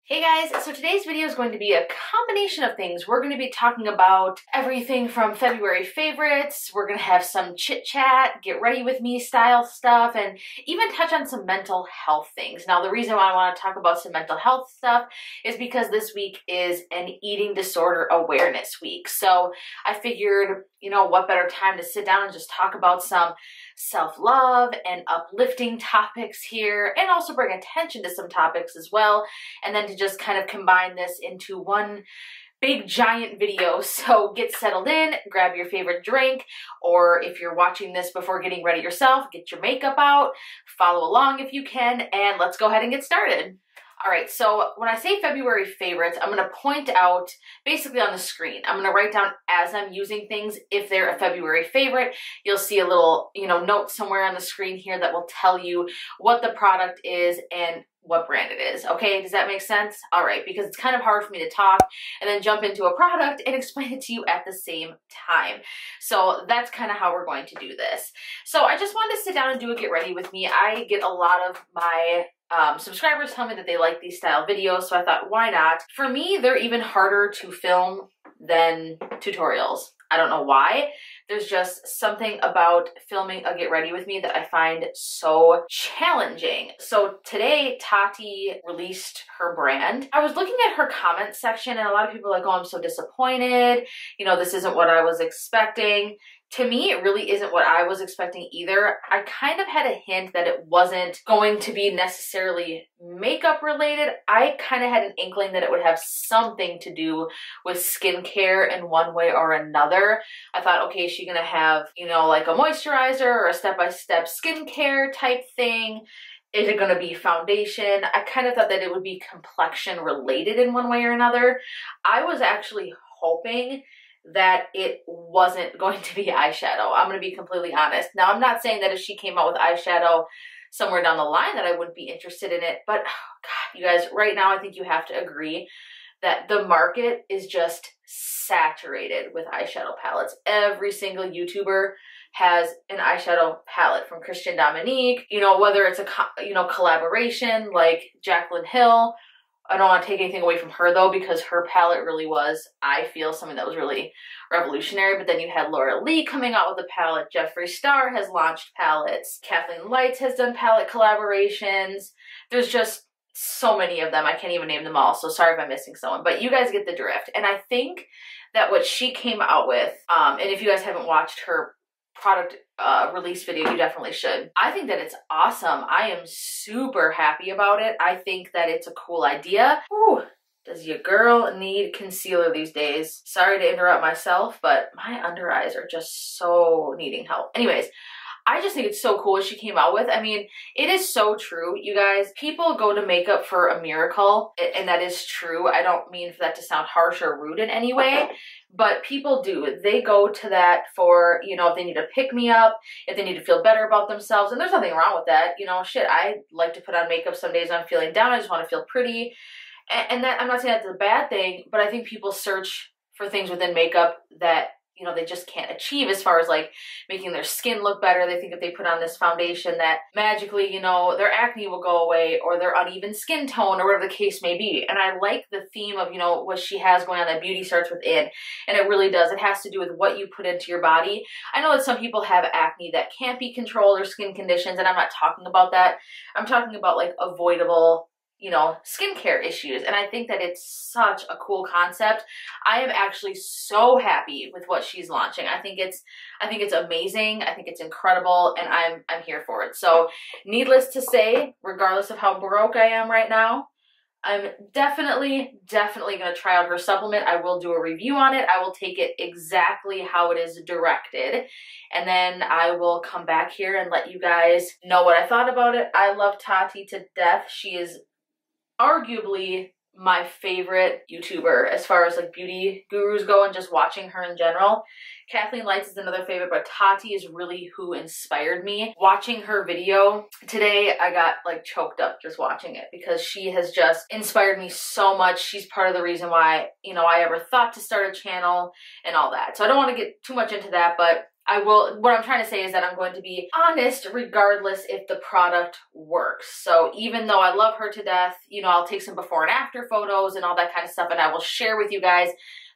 Hey guys, so today's video is going to be a combination of things. We're going to be talking about everything from February favorites, we're going to have some chit chat, get ready with me style stuff, and even touch on some mental health things. Now the reason why I want to talk about some mental health stuff is because this week is an eating disorder awareness week. So I figured, what better time to sit down and just talk about some self-love and uplifting topics here, and also bring attention to some topics as well, and then to just kind of combine this into one big giant video. So get settled in, grab your favorite drink, or if you're watching this before getting ready yourself, get your makeup out, follow along if you can, and let's go ahead and get started. All right, so when I say February favorites, I'm going to point out basically on the screen. I'm going to write down as I'm using things if they're a February favorite. You'll see a little, note somewhere on the screen here that will tell you what the product is and what brand it is. Okay, does that make sense? All right, because it's kind of hard for me to talk and then jump into a product and explain it to you at the same time. So that's kind of how we're going to do this. So I just wanted to sit down and do a get ready with me. I get a lot of my subscribers tell me that they like these style videos, so I thought, why not? For me, they're even harder to film than tutorials. I don't know why. There's just something about filming a get ready with me that I find so challenging. So today, Tati released her brand. I was looking at her comment section and a lot of people are like, oh, I'm so disappointed. This isn't what I was expecting. To me, it really isn't what I was expecting either. I kind of had a hint that it wasn't going to be necessarily makeup related. I kind of had an inkling that it would have something to do with skincare in one way or another. I thought, okay, is she gonna have, like a moisturizer or a step-by-step skincare type thing? Is it gonna be foundation? I kind of thought that it would be complexion related in one way or another. I was actually hoping that it wasn't going to be eyeshadow. I'm going to be completely honest. Now, I'm not saying that if she came out with eyeshadow somewhere down the line that I wouldn't be interested in it, but oh God, you guys, right now I think you have to agree that the market is just saturated with eyeshadow palettes. Every single YouTuber has an eyeshadow palette, from Christian Dominique, whether it's a collaboration like Jaclyn Hill. I don't want to take anything away from her though, because her palette really was, I feel, something that was really revolutionary. But then you had Laura Lee coming out with a palette. Jeffree Star has launched palettes. Kathleen Lights has done palette collaborations. There's just so many of them. I can't even name them all. So sorry if I'm missing someone, but you guys get the drift. And I think that what she came out with, and if you guys haven't watched her product release video, you definitely should. I think that it's awesome. I am super happy about it. I think that it's a cool idea. Ooh, does your girl need concealer these days? Sorry to interrupt myself, but my under eyes are just so needing help. Anyways, I just think it's so cool what she came out with. I mean, it is so true, you guys. People go to makeup for a miracle, and that is true. I don't mean for that to sound harsh or rude in any way, but people do. They go to that for, if they need to pick me up, if they need to feel better about themselves, and there's nothing wrong with that. Shit, I like to put on makeup some days when I'm feeling down. I just want to feel pretty. And that, I'm not saying that's a bad thing, but I think people search for things within makeup that they just can't achieve, as far as like making their skin look better. They think if they put on this foundation that magically, their acne will go away, or their uneven skin tone, or whatever the case may be. And I like the theme of, what she has going on, that beauty starts within. And it really does. It has to do with what you put into your body. I know that some people have acne that can't be controlled, or skin conditions, and I'm not talking about that. I'm talking about like avoidable, skincare issues. And I think that it's such a cool concept. I am actually so happy with what she's launching. I think it's amazing. I think it's incredible, and I'm here for it. So needless to say, regardless of how broke I am right now, I'm definitely going to try out her supplement. I will do a review on it. I will take it exactly how it is directed, and then I will come back here and let you guys know what I thought about it. I love Tati to death. She is arguably my favorite YouTuber as far as like beauty gurus go, and just watching her in general. Kathleen Lights is another favorite, but Tati is really who inspired me. Watching her video today, I got like choked up just watching it, because she has just inspired me so much. She's part of the reason why, I ever thought to start a channel and all that. So I don't want to get too much into that, but what I'm trying to say is that I'm going to be honest regardless if the product works. So even though I love her to death, you know, I'll take some before and after photos and all that kind of stuff, and I will share with you guys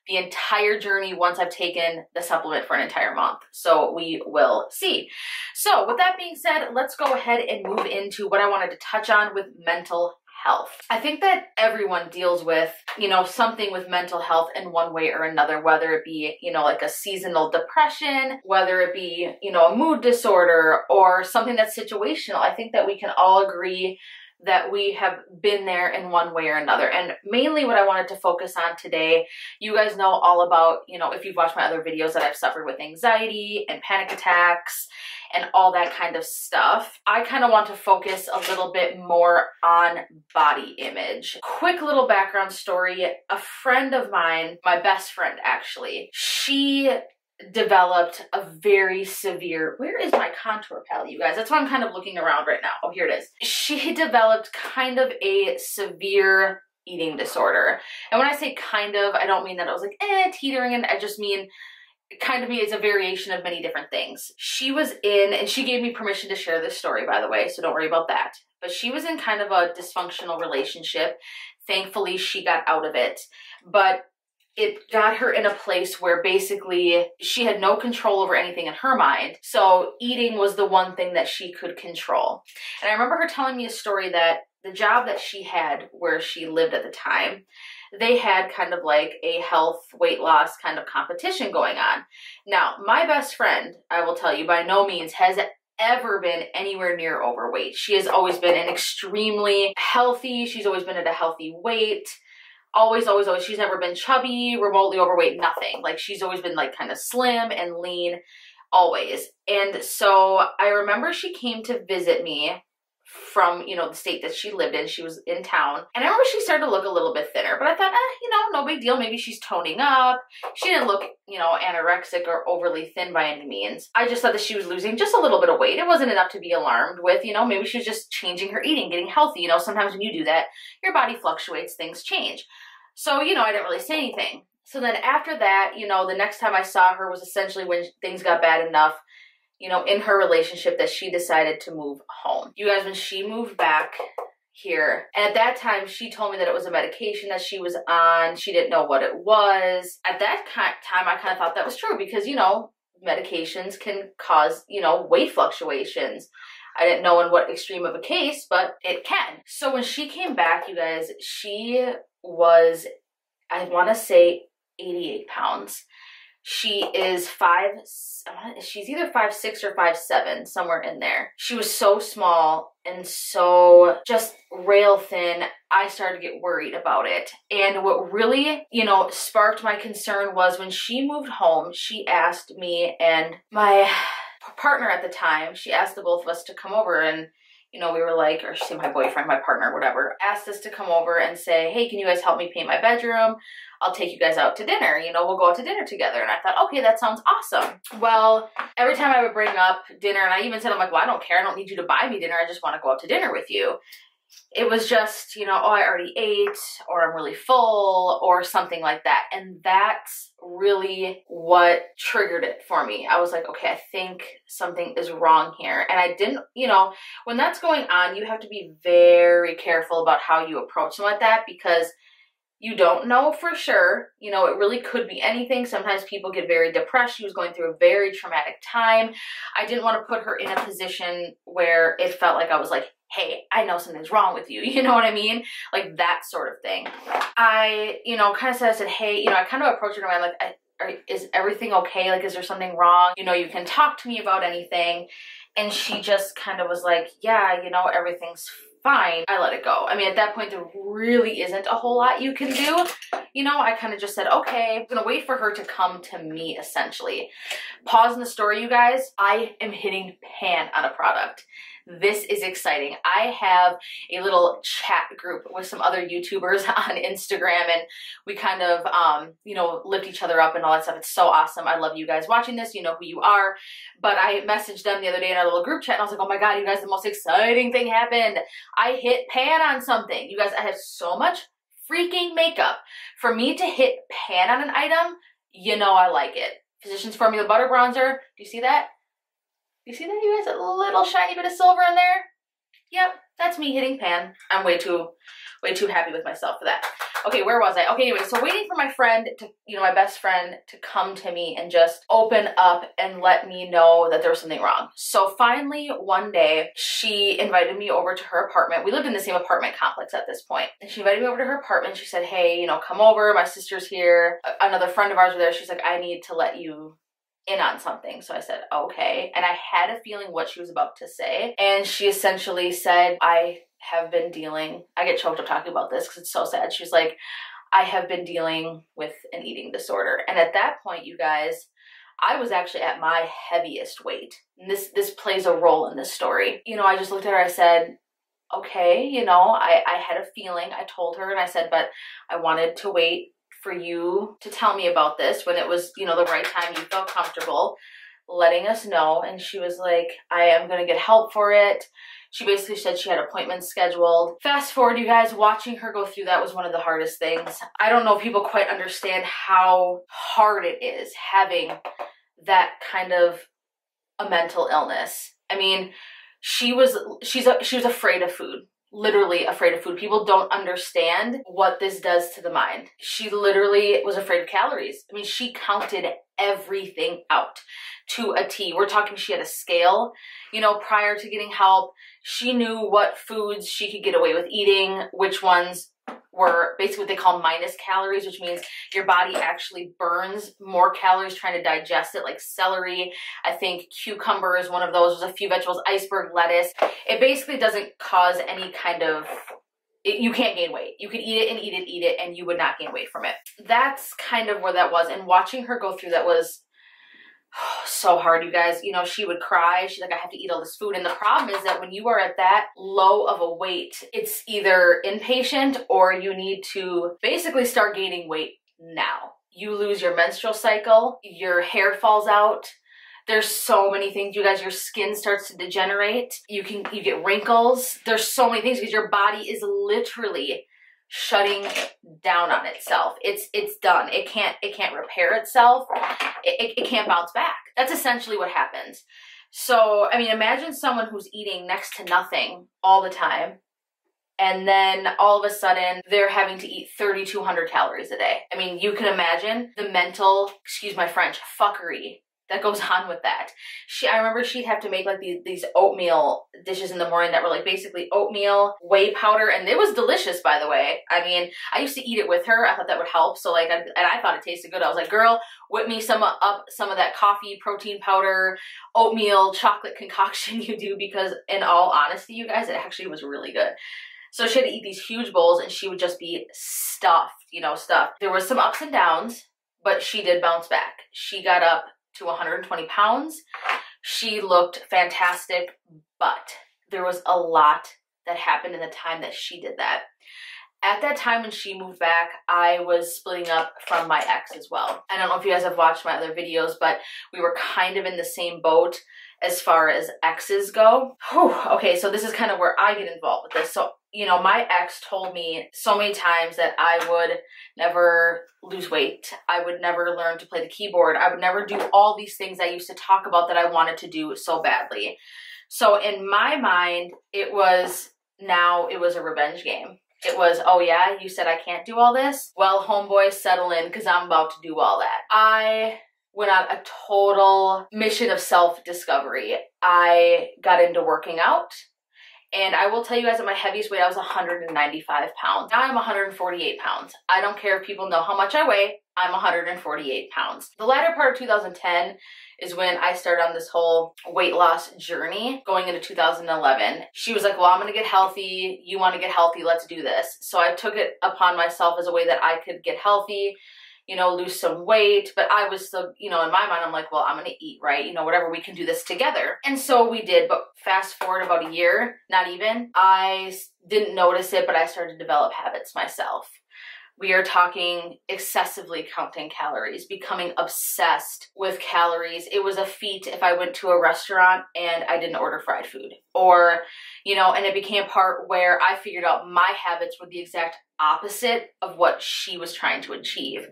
the entire journey once I've taken the supplement for an entire month. So we will see. So with that being said, let's go ahead and move into what I wanted to touch on with mental health. I think that everyone deals with, you know, something with mental health in one way or another, whether it be, you know, like a seasonal depression, whether it be, you know, a mood disorder or something that's situational. I think that we can all agree that we have been there in one way or another. And mainly what I wanted to focus on today, you guys know all about, you know, if you've watched my other videos, that I've suffered with anxiety and panic attacks and all that kind of stuff. I kind of want to focus a little bit more on body image. Quick little background story. A friend of mine, my best friend actually, she developed a very severe, where is my contour palette, you guys? That's why I'm kind of looking around right now. Oh, here it is. She developed kind of a severe eating disorder. And when I say kind of, I don't mean that it was like, teetering, and I just mean kind of is a variation of many different things. She was in, and she gave me permission to share this story, by the way, so don't worry about that. But she was in kind of a dysfunctional relationship. Thankfully, she got out of it. But it got her in a place where basically she had no control over anything in her mind. So eating was the one thing that she could control. And I remember her telling me a story that the job that she had where she lived at the time, they had kind of like a health weight loss kind of competition going on. Now, my best friend, I will tell you, by no means has ever been anywhere near overweight. She has always been an extremely healthy, she's always been at a healthy weight. Always. She's never been chubby, remotely overweight, nothing. Like, she's always been like kind of slim and lean, always. And so I remember she came to visit me from, you know, the state that she lived in. She was in town. And I remember she started to look a little bit thinner, but I thought, you know, no big deal. Maybe she's toning up. She didn't look, you know, anorexic or overly thin by any means. I just thought that she was losing just a little bit of weight. It wasn't enough to be alarmed with, you know, maybe she was just changing her eating, getting healthy. You know, sometimes when you do that, your body fluctuates, things change. So, you know, I didn't really say anything. So then after that, you know, the next time I saw her was essentially when things got bad enough, you know, in her relationship that she decided to move home. You guys, when she moved back here, at that time, she told me that it was a medication that she was on. She didn't know what it was. At that time, I kind of thought that was true because, you know, medications can cause, you know, weight fluctuations. I didn't know in what extreme of a case, but it can. So when she came back, you guys, she was, I want to say 88 pounds. She is she's either 5'6" or 5'7", somewhere in there. She was so small and so just rail thin. I started to get worried about it. And what really, you know, sparked my concern was when she moved home, she asked me and my partner at the time, she asked the both of us to come over, and you know, we were like, or she said my boyfriend, my partner, whatever, asked us to come over and say, hey, can you guys help me paint my bedroom? I'll take you guys out to dinner. You know, we'll go out to dinner together. And I thought, okay, that sounds awesome. Well, every time I would bring up dinner, and I even said, I'm like, well, I don't care. I don't need you to buy me dinner. I just want to go out to dinner with you. It was just, you know, oh, I already ate, or I'm really full, or something like that. And that's really what triggered it for me. I was like, okay, I think something is wrong here. And I didn't, you know, when that's going on, you have to be very careful about how you approach something like that, because you don't know for sure. You know, it really could be anything. Sometimes people get very depressed. She was going through a very traumatic time. I didn't want to put her in a position where it felt like I was like, hey, I know something's wrong with you. You know what I mean? Like that sort of thing. I, you know, kind of said, hey, you know, I kind of approached her and I'm like, is everything okay? Like, is there something wrong? You know, you can talk to me about anything. And she just kind of was like, yeah, you know, everything's fine. I let it go. I mean, at that point, there really isn't a whole lot you can do. You know, I kind of just said, okay, I'm gonna wait for her to come to me, essentially. Pause in the story, you guys. I am hitting pan on a product. This is exciting. I have a little chat group with some other YouTubers on Instagram, and we kind of, you know, lift each other up and all that stuff. It's so awesome. I love you guys watching this. You know who you are. But I messaged them the other day in our little group chat, and I was like, oh my God, you guys, the most exciting thing happened. I hit pan on something. You guys, I have so much freaking makeup. For me to hit pan on an item, you know I like it. Physicians Formula Butter Bronzer. Do you see that? Do you see that, you guys? A little shiny bit of silver in there? Yep, that's me hitting pan. I'm way too happy with myself for that. Okay, where was I? Okay, anyway, so waiting for my friend to, my best friend to come to me and just open up and let me know that there was something wrong. So finally, one day, she invited me over to her apartment. We lived in the same apartment complex at this point. And she invited me over to her apartment. She said, hey, come over. My sister's here. Another friend of ours was there. She's like, I need to let you in on something. So I said, okay. And I had a feeling what she was about to say. And she essentially said, I get choked up talking about this because it's so sad. She's like, I have been dealing with an eating disorder. And at that point, you guys, I was actually at my heaviest weight. And this plays a role in this story. I just looked at her, I said, okay, I had a feeling. I told her and I said, but I wanted to wait for you to tell me about this when it was, the right time, you felt comfortable letting us know. And she was like, I am going to get help for it. She basically said she had appointments scheduled. Fast forward, you guys, watching her go through that was one of the hardest things. I don't know if people quite understand how hard it is having that kind of a mental illness. I mean, she was afraid of food. Literally afraid of food. People don't understand what this does to the mind. She literally was afraid of calories. I mean, she counted everything out to a T. We're talking she had a scale, prior to getting help. She knew what foods she could get away with eating, which ones were basically what they call minus calories, which means your body actually burns more calories trying to digest it, like celery. I think cucumber is one of those. There's a few vegetables, iceberg lettuce. It basically doesn't cause any kind of, you can't gain weight. You could eat it and eat it, and you would not gain weight from it. That's kind of where that was. And watching her go through that was so hard, you guys. She would cry. She's like, I have to eat all this food. And the problem is that when you are at that low of a weight, it's either inpatient or you need to basically start gaining weight now. You lose your menstrual cycle, your hair falls out. There's so many things, you guys. Your skin starts to degenerate. You get wrinkles. There's so many things because your body is literally shutting down on itself. It's done. It can't repair itself. It can't bounce back. That's essentially what happens. So, I mean, imagine someone who's eating next to nothing all the time, and then all of a sudden they're having to eat 3,200 calories a day. I mean, you can imagine the mental, excuse my French, fuckery that goes on with that. I remember she'd have to make like these oatmeal dishes in the morning that were like basically oatmeal, whey powder, and it was delicious, by the way. I mean, I used to eat it with her. I thought that would help. So like, and I thought it tasted good. I was like, girl, whip me some of that coffee protein powder, oatmeal, chocolate concoction you do, because in all honesty, you guys, it actually was really good. So she had to eat these huge bowls and she would just be stuffed, stuffed. There was some ups and downs, but she did bounce back. She got up to 120 pounds. She looked fantastic, but there was a lot that happened in the time that she did that. At that time when she moved back, I was splitting up from my ex as well. I don't know if you guys have watched my other videos, but we were kind of in the same boat as far as exes go. Whew, okay, so this is kind of where I get involved with this. So, my ex told me so many times that I would never lose weight. I would never learn to play the keyboard. I would never do all these things I used to talk about that I wanted to do so badly. So in my mind, it was a revenge game. It was, oh yeah, you said I can't do all this? Well, homeboy, settle in because I'm about to do all that. I went on a total mission of self-discovery. I got into working out. And I will tell you guys, at my heaviest weight, I was 195 pounds. Now I'm 148 pounds. I don't care if people know how much I weigh. I'm 148 pounds. The latter part of 2010 is when I started on this whole weight loss journey going into 2011. She was like, well, I'm going to get healthy. You want to get healthy? Let's do this. So I took it upon myself as a way that I could get healthy, lose some weight, but I was still, in my mind, I'm like, well, I'm going to eat right, whatever, we can do this together. And so we did, but fast forward about a year, not even, I didn't notice it, but I started to develop habits myself. We are talking excessively counting calories, becoming obsessed with calories. It was a feat if I went to a restaurant and I didn't order fried food, or, and it became a part where I figured out my habits were the exact opposite of what she was trying to achieve.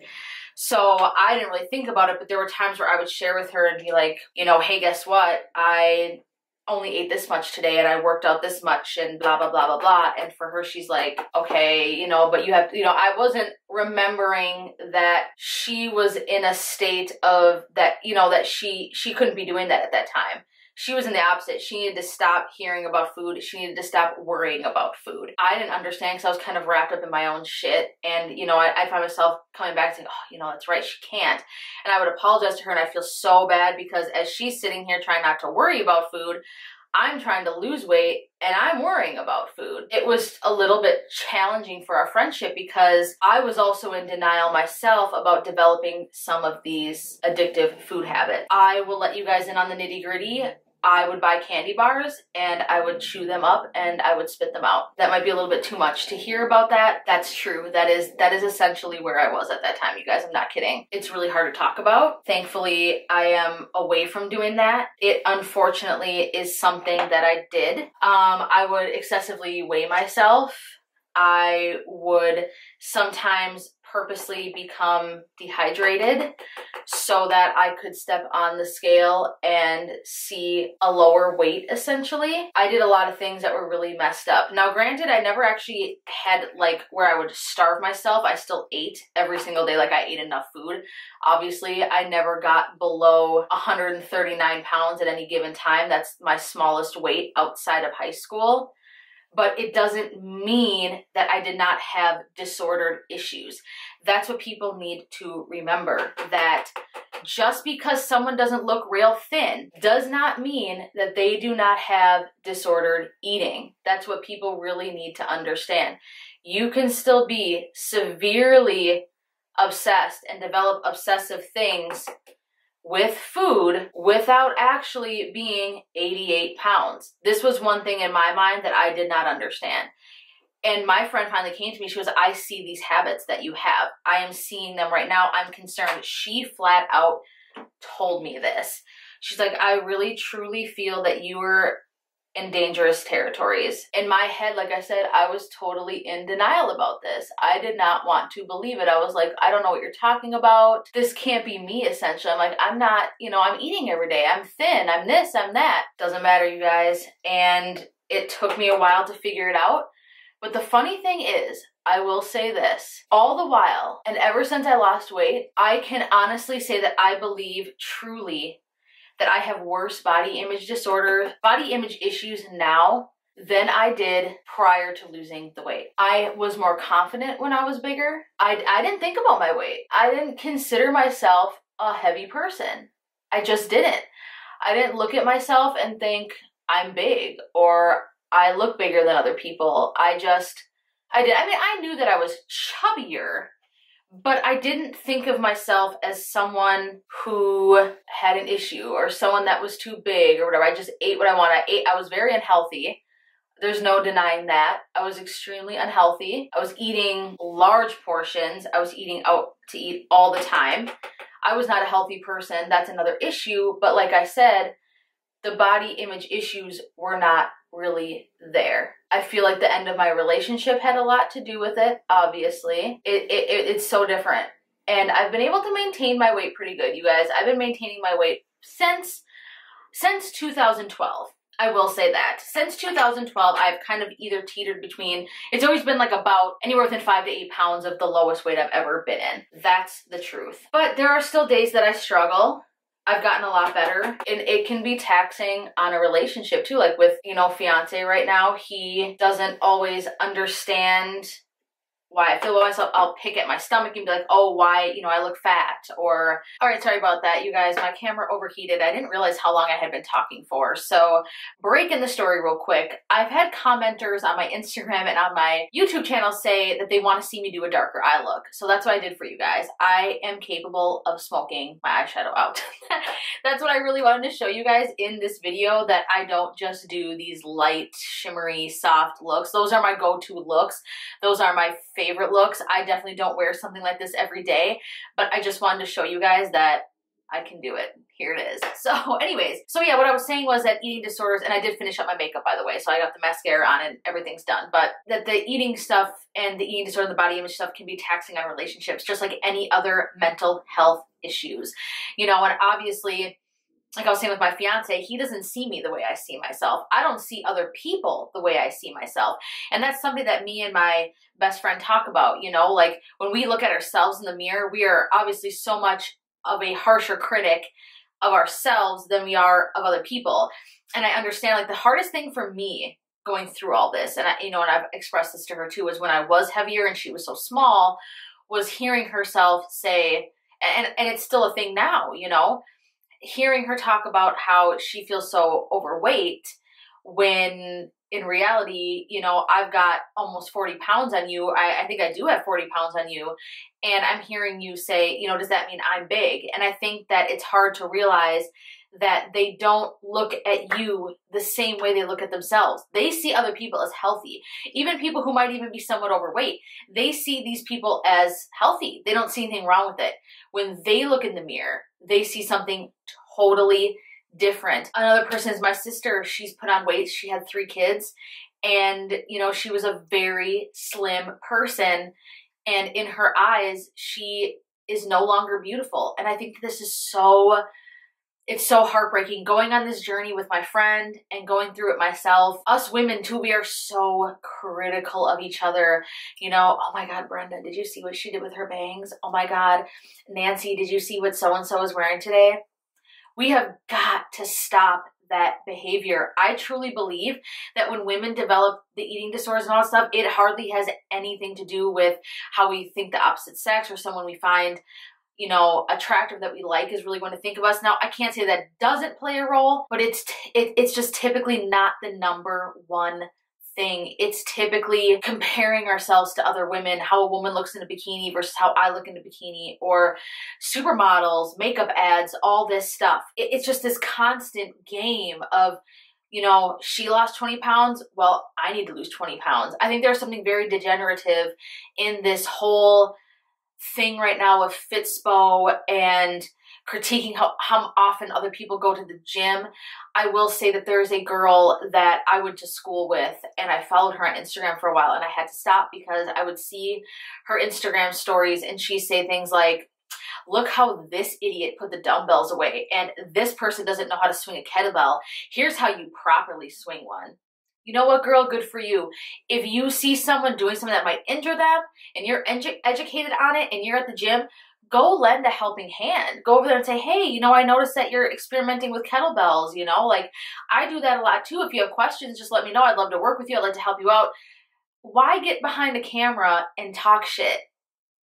So I didn't really think about it, but there were times where I would share with her and be like, you know, hey, guess what? I only ate this much today and I worked out this much and blah, blah, blah, blah, blah. And for her, she's like, okay, you know, but you have to, you know, I wasn't remembering that she was in a state of that, you know, that she couldn't be doing that at that time. She was in the opposite. She needed to stop hearing about food. She needed to stop worrying about food. I didn't understand because I was kind of wrapped up in my own shit. And, you know, I find myself coming back saying, oh, you know, that's right, she can't. And I would apologize to her and I feel so bad because as she's sitting here trying not to worry about food, I'm trying to lose weight and I'm worrying about food. It was a little bit challenging for our friendship because I was also in denial myself about developing some of these addictive food habits. I will let you guys in on the nitty-gritty. I would buy candy bars and I would chew them up and I would spit them out. That might be a little bit too much to hear about that. That's true. That is essentially where I was at that time, you guys. I'm not kidding. It's really hard to talk about. Thankfully, I am away from doing that. It unfortunately is something that I did. I would excessively weigh myself. I would sometimes purposely become dehydrated so that I could step on the scale and see a lower weight, essentially. I did a lot of things that were really messed up. Now, granted, I never actually had like where I would starve myself. I still ate every single day, like I ate enough food. Obviously, I never got below 139 pounds at any given time. That's my smallest weight outside of high school. But it doesn't mean that I did not have disordered issues. That's what people need to remember, that just because someone doesn't look real thin does not mean that they do not have disordered eating. That's what people really need to understand. You can still be severely obsessed and develop obsessive things with food without actually being 88 pounds. This was one thing in my mind that I did not understand. And my friend finally came to me. She was, I see these habits that you have. I am seeing them right now. I'm concerned. She flat out told me this. She's like, I really truly feel that you were in dangerous territories. In my head, like I said, I was totally in denial about this. I did not want to believe it. I was like, I don't know what you're talking about. This can't be me, essentially. I'm like, I'm not, you know, I'm eating every day. I'm thin. I'm this, I'm that. Doesn't matter, you guys. And it took me a while to figure it out. But the funny thing is, I will say this, all the while, and ever since I lost weight, I can honestly say that I believe truly that I have worse body image disorder, body image issues now than I did prior to losing the weight. I was more confident when I was bigger. I didn't think about my weight. I didn't consider myself a heavy person. I just didn't. I didn't look at myself and think I'm big or I look bigger than other people. I did. I mean, I knew that I was chubbier, but I didn't think of myself as someone who had an issue or someone that was too big or whatever. I just ate what I wanted. I was very unhealthy. There's no denying that. I was extremely unhealthy. I was eating large portions. I was eating out to eat all the time. I was not a healthy person. That's another issue. But like I said, the body image issues were not really there. I feel like the end of my relationship had a lot to do with it, obviously. It's so different. And I've been able to maintain my weight pretty good, you guys. I've been maintaining my weight since 2012. I will say that. Since 2012, I've kind of either teetered between, it's always been like about anywhere within 5 to 8 pounds of the lowest weight I've ever been in. That's the truth. But there are still days that I struggle. I've gotten a lot better, and it can be taxing on a relationship too. Like with, you know, fiance right now, he doesn't always understand why I feel about myself. I'll pick at my stomach and be like, oh, why, you know, I look fat, or, all right, sorry about that, you guys, my camera overheated. I didn't realize how long I had been talking for. So breaking the story real quick, I've had commenters on my Instagram and on my YouTube channel say that they want to see me do a darker eye look. So that's what I did for you guys. I am capable of smoking my eyeshadow out. That's what I really wanted to show you guys in this video, that I don't just do these light, shimmery, soft looks. Those are my go-to looks. Those are my favorite looks. I definitely don't wear something like this every day, but I just wanted to show you guys that I can do it. here it is. So anyways, so yeah, what I was saying was that eating disorders, and I did finish up my makeup, by the way, so I got the mascara on and everything's done, but that the eating stuff and the eating disorder, the body image stuff can be taxing on relationships, just like any other mental health issues. You know, and obviously, like I was saying with my fiance, he doesn't see me the way I see myself. I don't see other people the way I see myself. And that's something that me and my best friend talk about, you know, like when we look at ourselves in the mirror, we are obviously so much of a harsher critic of ourselves than we are of other people. And I understand, like, the hardest thing for me going through all this, and I, you know, and I've expressed this to her too, was when I was heavier and she was so small, was hearing herself say, and it's still a thing now, you know, hearing her talk about how she feels so overweight when in reality, you know, I've got almost 40 pounds on you. I think I do have 40 pounds on you. And I'm hearing you say, you know, does that mean I'm big? And I think that it's hard to realize that they don't look at you the same way they look at themselves. They see other people as healthy. Even people who might even be somewhat overweight, they see these people as healthy. They don't see anything wrong with it. When they look in the mirror, they see something totally different. Another person is my sister. She's put on weight. She had 3 kids, and you know, she was a very slim person, and in her eyes, she is no longer beautiful. And I think this is so, it's so heartbreaking going on this journey with my friend and going through it myself. Us women too, we are so critical of each other. You know, oh my God, Brenda, did you see what she did with her bangs? Oh my God, Nancy, did you see what so-and-so is wearing today? We have got to stop that behavior. I truly believe that when women develop the eating disorders and all that stuff, it hardly has anything to do with how we think the opposite sex or someone we find, you know, attractive that we like is really going to think of us. Now, I can't say that doesn't play a role, but it's just typically not the number one thing. It's typically comparing ourselves to other women, how a woman looks in a bikini versus how I look in a bikini, or supermodels, makeup ads, all this stuff. It's just this constant game of, you know, she lost 20 pounds. Well, I need to lose 20 pounds. I think there's something very degenerative in this whole thing right now of Fitspo and critiquing how often other people go to the gym. I will say that there is a girl that I went to school with, and I followed her on Instagram for a while, and I had to stop because I would see her Instagram stories and she'd say things like, look how this idiot put the dumbbells away, and this person doesn't know how to swing a kettlebell. Here's how you properly swing one. You know what, girl? Good for you. If you see someone doing something that might injure them and you're educated on it and you're at the gym, go lend a helping hand. Go over there and say, hey, you know, I noticed that you're experimenting with kettlebells, you know, like I do that a lot too. If you have questions, just let me know. I'd love to work with you. I'd like to help you out. Why get behind the camera and talk shit?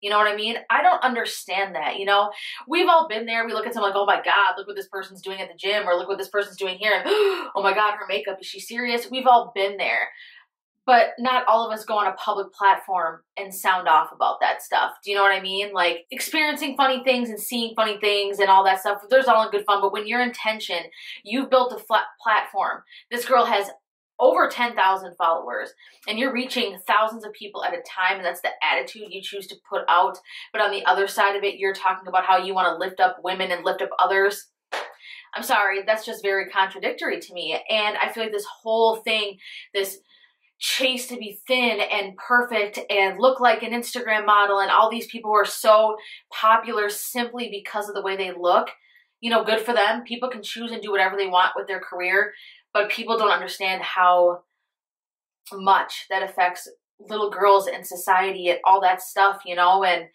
You know what I mean? I don't understand that, you know? We've all been there. We look at someone like, oh my God, look what this person's doing at the gym, or look what this person's doing here. And, oh my God, her makeup, is she serious? We've all been there. But not all of us go on a public platform and sound off about that stuff. Do you know what I mean? Like experiencing funny things and seeing funny things and all that stuff, there's all in good fun. But when your intention, you've built a flat platform. This girl has over 10,000 followers, and you're reaching thousands of people at a time, and that's the attitude you choose to put out. But on the other side of it, you're talking about how you want to lift up women and lift up others. I'm sorry, that's just very contradictory to me. And I feel like this whole thing, this chase to be thin and perfect and look like an Instagram model, and all these people who are so popular simply because of the way they look, you know, good for them. People can choose and do whatever they want with their career, but people don't understand how much that affects little girls in society and all that stuff, you know, and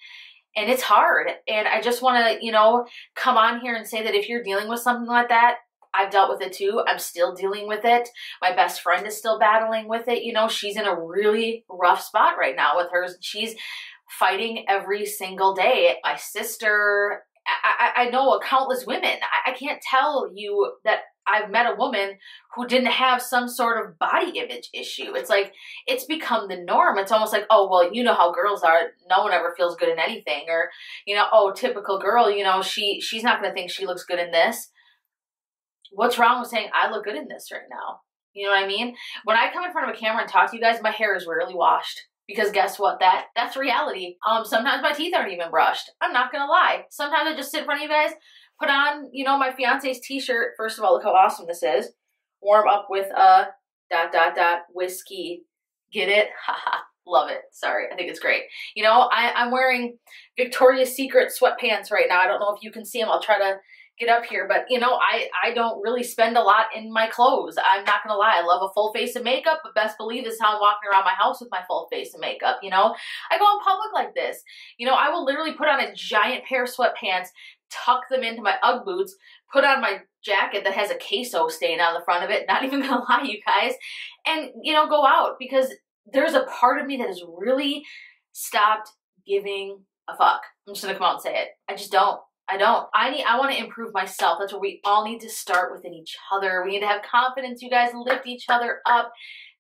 it's hard. And I just want to, you know, come on here and say that if you're dealing with something like that, I've dealt with it too. I'm still dealing with it. My best friend is still battling with it. You know, she's in a really rough spot right now with hers. She's fighting every single day. My sister, I know countless women. I can't tell you that I've met a woman who didn't have some sort of body image issue. It's like, it's become the norm. It's almost like, oh, well, you know how girls are. No one ever feels good in anything. Or, you know, oh, typical girl, you know, she's not going to think she looks good in this. What's wrong with saying I look good in this right now? You know what I mean? When I come in front of a camera and talk to you guys, my hair is rarely washed. Because guess what? That's reality. Sometimes my teeth aren't even brushed. I'm not going to lie. Sometimes I just sit in front of you guys put on, you know, my fiance's t-shirt. First of all, look how awesome this is. Warm up with a ... whiskey. Get it? Haha. Love it. Sorry. I think it's great. You know, I'm wearing Victoria's Secret sweatpants right now. I don't know if you can see them. I'll try to get up here, but you know, I don't really spend a lot in my clothes. I'm not gonna lie. I love a full face of makeup, but best believe this is how I'm walking around my house with my full face of makeup. You know, I go in public like this. You know, I will literally put on a giant pair of sweatpants, tuck them into my Ugg boots, put on my jacket that has a queso stain on the front of it, not even gonna lie, you guys, and, you know, go out, because there's a part of me that has really stopped giving a fuck. I'm just gonna come out and say it. I just don't. I want to improve myself. That's where we all need to start within each other. We need to have confidence, you guys. Lift each other up,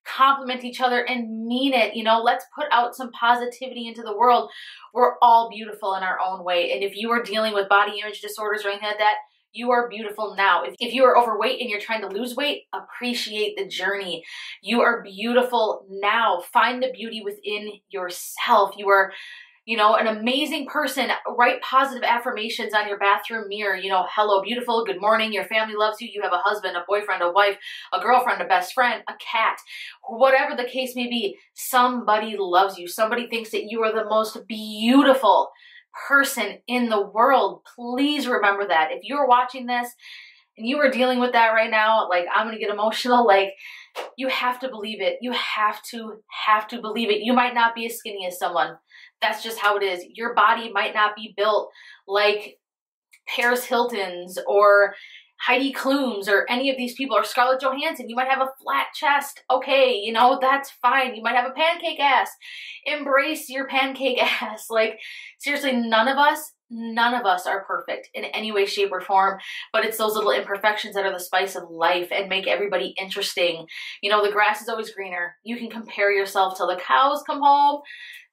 compliment each other, and mean it. You know, let's put out some positivity into the world. We're all beautiful in our own way. And if you are dealing with body image disorders or anything like that, you are beautiful now. If you are overweight and you're trying to lose weight, appreciate the journey. You are beautiful now. Find the beauty within yourself. You are, you know, an amazing person. Write positive affirmations on your bathroom mirror. You know, hello, beautiful. Good morning. Your family loves you. You have a husband, a boyfriend, a wife, a girlfriend, a best friend, a cat. Whatever the case may be, somebody loves you. Somebody thinks that you are the most beautiful person in the world. Please remember that. If you're watching this and you are dealing with that right now, like, I'm gonna get emotional, like, you have to believe it. You have to believe it. You might not be as skinny as someone. That's just how it is. Your body might not be built like Paris Hilton's or Heidi Klum's or any of these people, or Scarlett Johansson. You might have a flat chest. Okay, you know, that's fine. You might have a pancake ass. Embrace your pancake ass. Like, seriously, none of us are perfect in any way, shape, or form, but it's those little imperfections that are the spice of life and make everybody interesting. You know, the grass is always greener. You can compare yourself till the cows come home,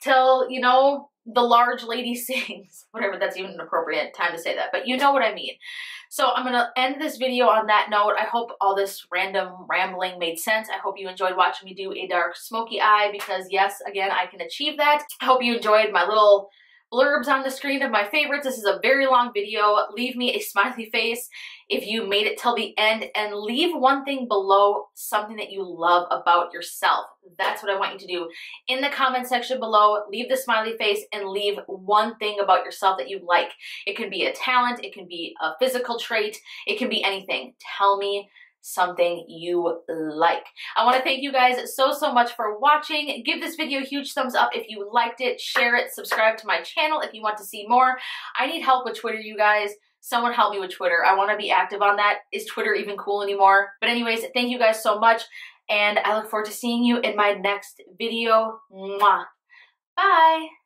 till, you know, the large lady sings. Whatever, that's even an appropriate time to say that, but you know what I mean. So I'm going to end this video on that note. I hope all this random rambling made sense. I hope you enjoyed watching me do a dark smoky eye, because yes, again, I can achieve that. I hope you enjoyed my little blurbs on the screen of my favorites. This is a very long video. Leave me a smiley face if you made it till the end, and leave one thing below, something that you love about yourself. That's what I want you to do. In the comment section below, leave the smiley face and leave one thing about yourself that you like. It can be a talent, it can be a physical trait, it can be anything. Tell me something you like. I want to thank you guys so much for watching. Give this video a huge thumbs up if you liked it. Share it. Subscribe to my channel if you want to see more. I need help with Twitter, you guys. Someone help me with Twitter. I want to be active on that. Is Twitter even cool anymore? But anyways, thank you guys so much, and I look forward to seeing you in my next video. Mwah. Bye.